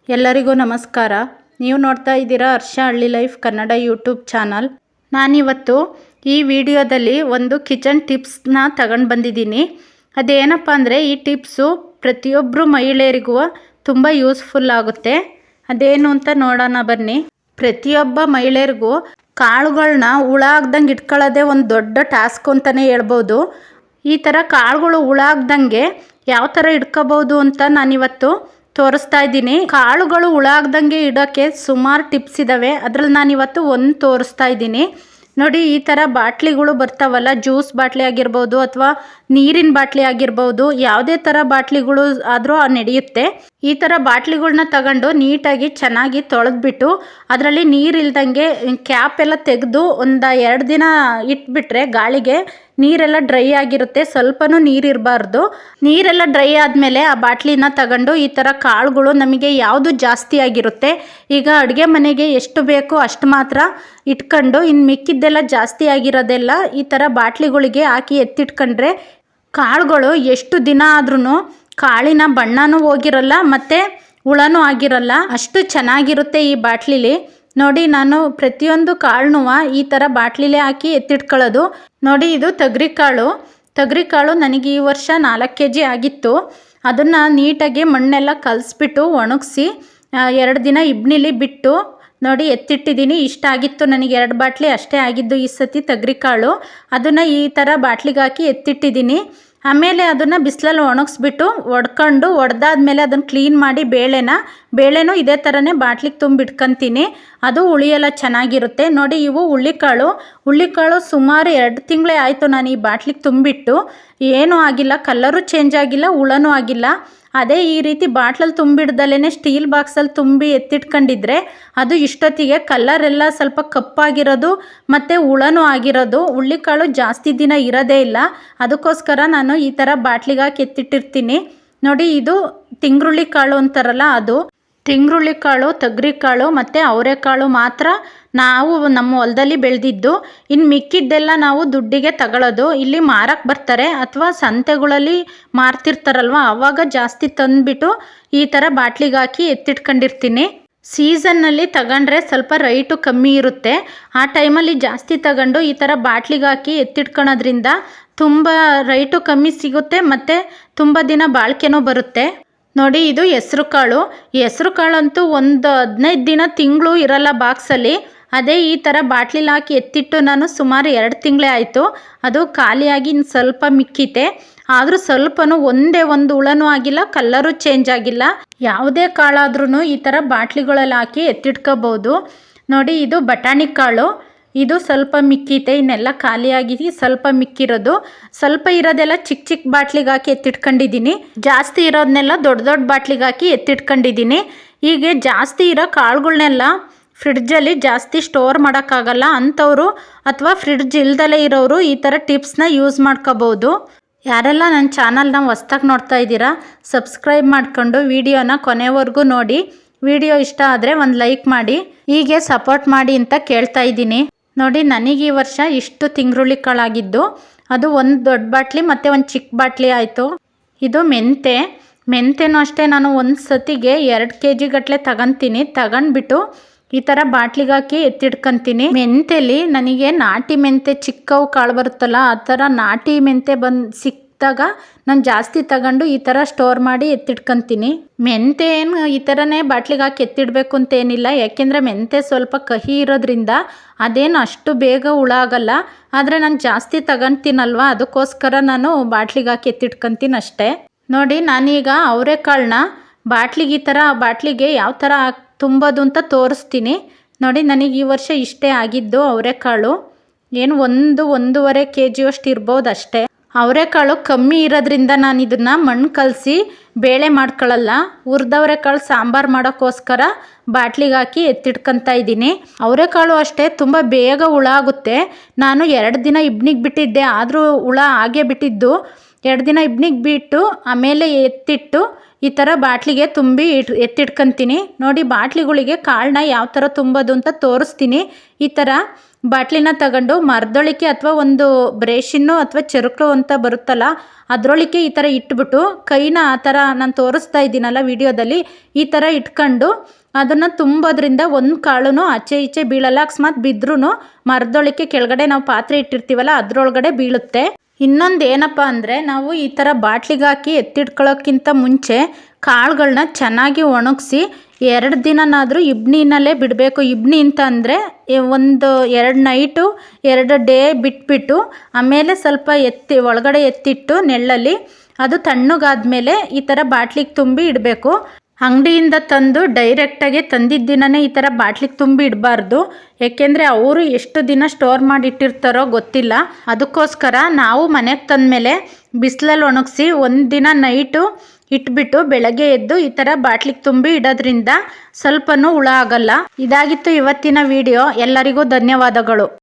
ಎಲ್ಲರಿಗೂ ನಮಸ್ಕಾರ. ನೀವು ನೋಡ್ತಾ ಇದ್ದೀರಾ ಹರ್ಷ ಹಳ್ಳಿ ಲೈಫ್ ಕನ್ನಡ ಯೂಟ್ಯೂಬ್ ಚಾನಲ್. ನಾನಿವತ್ತು ಈ ವಿಡಿಯೋದಲ್ಲಿ ಒಂದು ಕಿಚನ್ ಟಿಪ್ಸ್ನ ತಗೊಂಡು ಬಂದಿದ್ದೀನಿ. ಅದೇನಪ್ಪ ಅಂದರೆ ಈ ಟಿಪ್ಸು ಪ್ರತಿಯೊಬ್ಬರು ಮಹಿಳೆಯರಿಗೂ ತುಂಬ ಯೂಸ್ಫುಲ್ ಆಗುತ್ತೆ. ಅದೇನು ಅಂತ ನೋಡೋಣ ಬನ್ನಿ. ಪ್ರತಿಯೊಬ್ಬ ಮಹಿಳೆಯರಿಗೂ ಕಾಳುಗಳನ್ನ ಹುಳ ಆಗ್ದಂಗೆ ಇಟ್ಕೊಳ್ಳೋದೇ ಒಂದು ದೊಡ್ಡ ಟಾಸ್ಕ್ ಅಂತಲೇ ಹೇಳ್ಬೋದು. ಈ ಥರ ಕಾಳುಗಳು ಹುಳ ಆಗ್ದಂಗೆ ಯಾವ ಥರ ಇಟ್ಕೋಬೋದು ಅಂತ ನಾನಿವತ್ತು ತೋರಿಸ್ತಾ ಇದ್ದೀನಿ. ಕಾಳುಗಳು ಹುಳ ಆಗ್ದಂಗೆ ಇಡೋಕ್ಕೆ ಸುಮಾರು ಟಿಪ್ಸ್ ಇದ್ದಾವೆ. ಅದರಲ್ಲಿ ನಾನಿವತ್ತು ಒಂದು ತೋರಿಸ್ತಾ ಇದ್ದೀನಿ. ನೋಡಿ, ಈ ಥರ ಬಾಟ್ಲಿಗಳು ಬರ್ತಾವಲ್ಲ, ಜ್ಯೂಸ್ ಬಾಟ್ಲಿ ಆಗಿರ್ಬೋದು ಅಥವಾ ನೀರಿನ ಬಾಟ್ಲಿ ಆಗಿರ್ಬೋದು, ಯಾವುದೇ ಥರ ಬಾಟ್ಲಿಗಳು ಆದರೂ ನಡೆಯುತ್ತೆ. ಈ ಥರ ಬಾಟ್ಲಿಗಳನ್ನ ತಗೊಂಡು ನೀಟಾಗಿ ಚೆನ್ನಾಗಿ ತೊಳೆದ್ಬಿಟ್ಟು ಅದರಲ್ಲಿ ನೀರು ಇಲ್ದಂಗೆ ಕ್ಯಾಪ್ ಎಲ್ಲ ತೆಗೆದು ಒಂದು 2 ದಿನ ಇಟ್ಬಿಟ್ರೆ ಗಾಳಿಗೆ ನೀರೆಲ್ಲ ಡ್ರೈ ಆಗಿರುತ್ತೆ. ಸ್ವಲ್ಪನೂ ನೀರಿರಬಾರ್ದು. ನೀರೆಲ್ಲ ಡ್ರೈ ಆದಮೇಲೆ ಆ ಬಾಟ್ಲಿನ ತಗೊಂಡು ಈ ಥರ ಕಾಳುಗಳು ನಮಗೆ ಯಾವುದು ಜಾಸ್ತಿ ಆಗಿರುತ್ತೆ, ಈಗ ಅಡುಗೆ ಮನೆಗೆ ಎಷ್ಟು ಬೇಕೋ ಅಷ್ಟು ಮಾತ್ರ ಇಟ್ಕೊಂಡು ಇನ್ನು ಮಿಕ್ಕಿದ್ದೆಲ್ಲ ಜಾಸ್ತಿ ಆಗಿರೋದೆಲ್ಲ ಈ ಥರ ಬಾಟ್ಲಿಗಳಿಗೆ ಹಾಕಿ ಎತ್ತಿಟ್ಕೊಂಡ್ರೆ ಕಾಳುಗಳು ಎಷ್ಟು ದಿನ ಆದ್ರೂ ಕಾಳಿನ ಬಣ್ಣನೂ ಹೋಗಿರಲ್ಲ ಮತ್ತು ಹುಳನೂ ಆಗಿರಲ್ಲ. ಅಷ್ಟು ಚೆನ್ನಾಗಿರುತ್ತೆ ಈ ಬಾಟ್ಲಿಲಿ. ನೋಡಿ, ನಾನು ಪ್ರತಿಯೊಂದು ಕಾಳನ್ನೂ ಈ ಥರ ಬಾಟ್ಲಿಲೇ ಹಾಕಿ ಎತ್ತಿಟ್ಕೊಳ್ಳೋದು. ನೋಡಿ, ಇದು ತೊಗರಿಕಾಳು ನನಗೆ ಈ ವರ್ಷ 4 kg ಆಗಿತ್ತು. ಅದನ್ನು ನೀಟಾಗಿ ಮಣ್ಣೆಲ್ಲ ಕಲಿಸ್ಬಿಟ್ಟು ಒಣಗಿಸಿ 2 ದಿನ ಇಬ್ನಿಲಿ ಬಿಟ್ಟು ನೋಡಿ ಎತ್ತಿಟ್ಟಿದ್ದೀನಿ. ಇಷ್ಟ ಆಗಿತ್ತು ನನಗೆ, 2 ಬಾಟ್ಲಿ ಅಷ್ಟೇ ಆಗಿದ್ದು ಈ ಸತಿ ತೊಗರಿಕಾಳು. ಅದನ್ನು ಈ ಥರ ಬಾಟ್ಲಿಗೆ ಹಾಕಿ ಎತ್ತಿಟ್ಟಿದ್ದೀನಿ. ಆಮೇಲೆ ಅದನ್ನು ಬಿಸಿಲಲ್ಲಿ ಒಣಗಿಸ್ಬಿಟ್ಟು ಒಡೆದಾದ್ಮೇಲೆ ಅದನ್ನು ಕ್ಲೀನ್ ಮಾಡಿ ಬೇಳೆನೂ ಇದೇ ಥರನೇ ಬಾಟ್ಲಿಗೆ ತುಂಬಿಟ್ಕೊತೀನಿ. ಅದು ಉಳಿಯೆಲ್ಲ ಚೆನ್ನಾಗಿರುತ್ತೆ. ನೋಡಿ, ಇವು ಹುಳ್ಳಿಕಾಳು ಸುಮಾರು 2 ತಿಂಗಳೇ ಆಯಿತು ನಾನು ಈ ಬಾಟ್ಲಿಗೆ ತುಂಬಿಟ್ಟು. ಏನೂ ಆಗಿಲ್ಲ, ಕಲ್ಲರು ಚೇಂಜ್ ಆಗಿಲ್ಲ, ಹುಳನೂ ಆಗಿಲ್ಲ. ಅದೇ ಈ ರೀತಿ ಬಾಟ್ಲಲ್ಲಿ ತುಂಬಿಡ್ದಲೇ ಸ್ಟೀಲ್ ಬಾಕ್ಸಲ್ಲಿ ತುಂಬಿ ಎತ್ತಿಟ್ಕೊಂಡಿದ್ರೆ ಅದು ಇಷ್ಟೊತ್ತಿಗೆ ಕಲ್ಲರೆಲ್ಲ ಸ್ವಲ್ಪ ಕಪ್ಪಾಗಿರೋದು ಮತ್ತು ಹುಳನೂ ಆಗಿರೋದು. ಹುಳ್ಳಿಕಾಳು ಜಾಸ್ತಿ ದಿನ ಇರೋದೇ ಇಲ್ಲ. ಅದಕ್ಕೋಸ್ಕರ ನಾನು ಈ ಥರ ಬಾಟ್ಲಿಗೆ ಹಾಕಿ ಎತ್ತಿಟ್ಟಿರ್ತೀನಿ. ನೋಡಿ, ಇದು ತಿಂಗ್ರುಳ್ಳಿ ಕಾಳು ಅಂತಾರಲ್ಲ, ಅದು ತಿಂಗ್ರುಳ್ಳಿ ಕಾಳು, ತೊಗರಿಕಾಳು ಮತ್ತು ಅವರೆಕಾಳು ಮಾತ್ರ ನಾವು ನಮ್ಮ ಹೊಲದಲ್ಲಿ ಬೆಳೆದಿದ್ದು. ಇನ್ನು ಮಿಕ್ಕಿದ್ದೆಲ್ಲ ನಾವು ದುಡ್ಡಿಗೆ ತಗೊಳ್ಳೋದು. ಇಲ್ಲಿ ಮಾರಕ್ಕೆ ಬರ್ತಾರೆ ಅಥವಾ ಸಂತೆಗಳಲ್ಲಿ ಮಾರ್ತಿರ್ತಾರಲ್ವ, ಆವಾಗ ಜಾಸ್ತಿ ತಂದುಬಿಟ್ಟು ಈ ಥರ ಬಾಟ್ಲಿಗೆ ಹಾಕಿ ಎತ್ತಿಟ್ಕೊಂಡಿರ್ತೀನಿ. ಸೀಸನ್ನಲ್ಲಿ ತಗೊಂಡ್ರೆ ಸ್ವಲ್ಪ ರೈಟು ಕಮ್ಮಿ ಇರುತ್ತೆ. ಆ ಟೈಮಲ್ಲಿ ಜಾಸ್ತಿ ತಗೊಂಡು ಈ ಥರ ಬಾಟ್ಲಿಗೆ ಹಾಕಿ ಎತ್ತಿಟ್ಕೊಳೋದ್ರಿಂದ ತುಂಬ ರೈಟು ಕಮ್ಮಿ ಸಿಗುತ್ತೆ ಮತ್ತು ತುಂಬ ದಿನ ಬಾಳಿಕೆನೂ ಬರುತ್ತೆ. ನೋಡಿ, ಇದು ಹೆಸರು ಕಾಳಂತೂ ಒಂದು 15 ದಿನ ತಿಂಗಳು ಇರಲ್ಲ ಬಾಕ್ಸಲ್ಲಿ. ಅದೇ ಈ ಥರ ಬಾಟ್ಲಿಲಿ ಹಾಕಿ ಎತ್ತಿಟ್ಟು ನಾನು ಸುಮಾರು 2 ತಿಂಗಳೇ ಆಯಿತು. ಅದು ಖಾಲಿಯಾಗಿ ಇನ್ನು ಸ್ವಲ್ಪ ಮಿಕ್ಕಿತೆ. ಆದರೂ ಸ್ವಲ್ಪನೂ ಒಂದೇ ಒಂದು ಹುಳನೂ ಆಗಿಲ್ಲ, ಕಲ್ಲರು ಚೇಂಜ್ ಆಗಿಲ್ಲ. ಯಾವುದೇ ಕಾಳಾದ್ರೂ ಈ ಥರ ಬಾಟ್ಲಿಗಳಲ್ಲಿ ಹಾಕಿ ಎತ್ತಿಟ್ಕೋಬೋದು. ನೋಡಿ, ಇದು ಬಟಾಣಿ ಕಾಳು. ಇದು ಸ್ವಲ್ಪ ಮಿಕ್ಕಿತೆ, ಇನ್ನೆಲ್ಲ ಖಾಲಿಯಾಗಿ ಸ್ವಲ್ಪ ಮಿಕ್ಕಿರೋದು. ಸ್ವಲ್ಪ ಇರೋದೆಲ್ಲ ಚಿಕ್ಕ ಬಾಟ್ಲಿಗೆ ಹಾಕಿ ಎತ್ತಿಟ್ಕೊಂಡಿದ್ದೀನಿ. ಜಾಸ್ತಿ ಇರೋದನ್ನೆಲ್ಲ ದೊಡ್ಡ ಬಾಟ್ಲಿಗೆ ಹಾಕಿ ಎತ್ತಿಟ್ಕೊಂಡಿದ್ದೀನಿ. ಹೀಗೆ ಜಾಸ್ತಿ ಇರೋ ಕಾಳುಗಳನ್ನೆಲ್ಲ ಫ್ರಿಡ್ಜಲ್ಲಿ ಜಾಸ್ತಿ ಸ್ಟೋರ್ ಮಾಡೋಕ್ಕಾಗಲ್ಲ ಅಂಥವ್ರು ಅಥವಾ ಫ್ರಿಡ್ಜ್ ಇಲ್ದಲೇ ಇರೋರು ಈ ಥರ ಟಿಪ್ಸ್ನ ಯೂಸ್ ಮಾಡ್ಕೋಬೋದು. ಯಾರೆಲ್ಲ ನನ್ನ ಚಾನಲ್ನ ಹೊಸ್ದಾಗಿ ನೋಡ್ತಾ ಇದ್ದೀರಾ, ಸಬ್ಸ್ಕ್ರೈಬ್ ಮಾಡಿಕೊಂಡು ವಿಡಿಯೋನ ಕೊನೆವರೆಗೂ ನೋಡಿ. ವಿಡಿಯೋ ಇಷ್ಟ ಆದರೆ ಒಂದು ಲೈಕ್ ಮಾಡಿ, ಹೀಗೆ ಸಪೋರ್ಟ್ ಮಾಡಿ ಅಂತ ಕೇಳ್ತಾ ಇದ್ದೀನಿ. ನೋಡಿ, ನನಗೆ ಈ ವರ್ಷ ಇಷ್ಟು ತಿಂಗ್ರುಳ್ಳಿ ಕಾಳಾಗಿದ್ದು. ಅದು ಒಂದು ದೊಡ್ಡ ಬಾಟ್ಲಿ ಮತ್ತು ಒಂದು ಚಿಕ್ಕ ಬಾಟ್ಲಿ ಆಯಿತು. ಇದು ಮೆಂತೆನೂ ಅಷ್ಟೇ. ನಾನು ಒಂದು ಸತಿಗೆ 2 kg ಗಟ್ಟಲೆ ತಗೊಂಡ್ಬಿಟ್ಟು ಈ ಥರ ಬಾಟ್ಲಿಗೆ ಹಾಕಿ ಎತ್ತಿಟ್ಕೊತೀನಿ. ಮೆಂತೆಲಿ ನನಗೆ ನಾಟಿ ಮೆಂತೆ ಚಿಕ್ಕವು ಕಾಳು ಬರುತ್ತಲ್ಲ, ಆ ಥರ ನಾಟಿ ಮೆಂತೆ ಸಿಕ್ಕಿದಾಗ ನಾನು ಜಾಸ್ತಿ ತಗೊಂಡು ಈ ಥರ ಸ್ಟೋರ್ ಮಾಡಿ ಎತ್ತಿಟ್ಕೊತೀನಿ. ಮೆಂತೆ ಏನು ಈ ಥರನೇ ಬಾಟ್ಲಿಗೆ ಹಾಕಿ ಎತ್ತಿಡಬೇಕು ಅಂತೇನಿಲ್ಲ, ಯಾಕೆಂದರೆ ಮೆಂತೆ ಸ್ವಲ್ಪ ಕಹಿ ಇರೋದ್ರಿಂದ ಅದೇನು ಅಷ್ಟು ಬೇಗ ಹುಳ ಆಗಲ್ಲ. ಆದರೆ ನಾನು ಜಾಸ್ತಿ ತಗೊತೀನಲ್ವ, ಅದಕ್ಕೋಸ್ಕರ ನಾನು ಬಾಟ್ಲಿಗೆ ಹಾಕಿ ಎತ್ತಿಟ್ಕೊತೀನಿ ಅಷ್ಟೇ. ನೋಡಿ, ನಾನೀಗ ಅವರೆಕಾಳನ್ನ ಬಾಟ್ಲಿಗೆ ಈ ಥರ ಬಾಟ್ಲಿಗೆ ಯಾವ ಥರ ತುಂಬೋದು ಅಂತ ತೋರಿಸ್ತೀನಿ. ನೋಡಿ, ನನಗೆ ಈ ವರ್ಷ ಇಷ್ಟೇ ಆಗಿದ್ದು ಅವರೆಕಾಳು. ಏನು 1-1.5 kg ಅಷ್ಟು ಇರ್ಬೋದು ಅಷ್ಟೇ. ಅವರೆಕಾಳು ಕಮ್ಮಿ ಇರೋದ್ರಿಂದ ನಾನು ಇದನ್ನು ಮಣ್ಣು ಕಲಸಿ ಬೇಳೆ ಮಾಡ್ಕೊಳ್ಳಲ್ಲ. ಹುರಿದವರೆಕಾಳು ಸಾಂಬಾರು ಮಾಡೋಕ್ಕೋಸ್ಕರ ಬಾಟ್ಲಿಗೆ ಹಾಕಿ ಎತ್ತಿಟ್ಕೊತಾ ಇದ್ದೀನಿ. ಅವರೆಕಾಳು ಅಷ್ಟೇ ತುಂಬ ಬೇಗ ಹುಳ ಆಗುತ್ತೆ. ನಾನು 2 ದಿನ ಇಬ್ನಿಗೆ ಬಿಟ್ಟಿದ್ದೆ, ಆದರೂ ಹುಳ ಆಗೇ ಬಿಟ್ಟಿದ್ದು. 2 ದಿನ ಇಬ್ನಿಗೆ ಬಿಟ್ಟು ಆಮೇಲೆ ಎತ್ತಿಟ್ಟು ಈ ಥರ ಬಾಟ್ಲಿಗೆ ತುಂಬಿ ಎತ್ತಿಟ್ಕೊತೀನಿ. ನೋಡಿ ಬಾಟ್ಲಿಗಳಿಗೆ ಕಾಳನ್ನ ಯಾವ ಥರ ತುಂಬೋದು ಅಂತ ತೋರಿಸ್ತೀನಿ. ಈ ಥರ ಬಾಟ್ಲಿನ ತಗೊಂಡು ಮರದೊಳಿಕೆ ಅಥವಾ ಒಂದು ಬ್ರೇಷಿನ್ನು ಅಥವಾ ಚರುಕು ಅಂತ ಬರುತ್ತಲ್ಲ ಅದರೊಳಿಕೆ ಈ ಥರ ಇಟ್ಬಿಟ್ಟು ಕೈನ ಆ ಥರ ನಾನು ತೋರಿಸ್ತಾ ಇದ್ದೀನಲ್ಲ ವಿಡಿಯೋದಲ್ಲಿ ಈ ಥರ ಇಟ್ಕೊಂಡು ಅದನ್ನು ತುಂಬೋದ್ರಿಂದ ಒಂದು ಕಾಳು ಆಚೆ ಈಚೆ ಬೀಳಲ್ಲ. ಅಕಸ್ಮಾತ್ ಬಿದ್ರೂ ಮರದೊಳಿಕೆ ಕೆಳಗಡೆ ನಾವು ಪಾತ್ರೆ ಇಟ್ಟಿರ್ತೀವಲ್ಲ ಅದರೊಳಗಡೆ ಬೀಳುತ್ತೆ. ಇನ್ನೊಂದು ಏನಪ್ಪ ಅಂದರೆ ನಾವು ಈ ಥರ ಬಾಟ್ಲಿಗೆ ಹಾಕಿ ಎತ್ತಿಟ್ಕೊಳ್ಳೋಕ್ಕಿಂತ ಮುಂಚೆ ಕಾಳುಗಳನ್ನ ಚೆನ್ನಾಗಿ ಒಣಗಿಸಿ 2 ದಿನನಾದರೂ ಇಬ್ನಿನಲ್ಲೇ ಬಿಡಬೇಕು. ಇಬ್ನಿ ಅಂತ ಅಂದರೆ ಒಂದು 2 ನೈಟು 2 ಡೇ ಬಿಟ್ಬಿಟ್ಟು ಆಮೇಲೆ ಸ್ವಲ್ಪ ಒಳಗಡೆ ಎತ್ತಿಟ್ಟು ನೆಳ್ಳಲ್ಲಿ ಅದು ತಣ್ಣಗಾದ್ಮೇಲೆ ಈ ಥರ ಬಾಟ್ಲಿಗೆ ತುಂಬಿ ಇಡಬೇಕು. ಅಂಗಡಿಯಿಂದ ತಂದು ಡೈರೆಕ್ಟಾಗಿ ತಂದಿದ್ದ ದಿನವೇ ಈ ಥರ ಬಾಟ್ಲಿಗೆ ತುಂಬಿ ಇಡಬಾರ್ದು. ಏಕೆಂದರೆ ಅವರು ಎಷ್ಟು ದಿನ ಸ್ಟೋರ್ ಮಾಡಿ ಇಟ್ಟಿರ್ತಾರೋ ಗೊತ್ತಿಲ್ಲ. ಅದಕ್ಕೋಸ್ಕರ ನಾವು ಮನೆಗೆ ತಂದಮೇಲೆ ಬಿಸಿಲಲ್ಲಿ ಒಣಗಿಸಿ 1 ದಿನ ನೈಟು ಇಟ್ಬಿಟ್ಟು ಬೆಳಗ್ಗೆ ಎದ್ದು ಈ ಥರ ಬಾಟ್ಲಿಗೆ ತುಂಬಿ ಇಡೋದ್ರಿಂದ ಸ್ವಲ್ಪನೂ ಹುಳ ಆಗಲ್ಲ. ಇದಾಗಿತ್ತು ಇವತ್ತಿನ ವಿಡಿಯೋ. ಎಲ್ಲರಿಗೂ ಧನ್ಯವಾದಗಳು.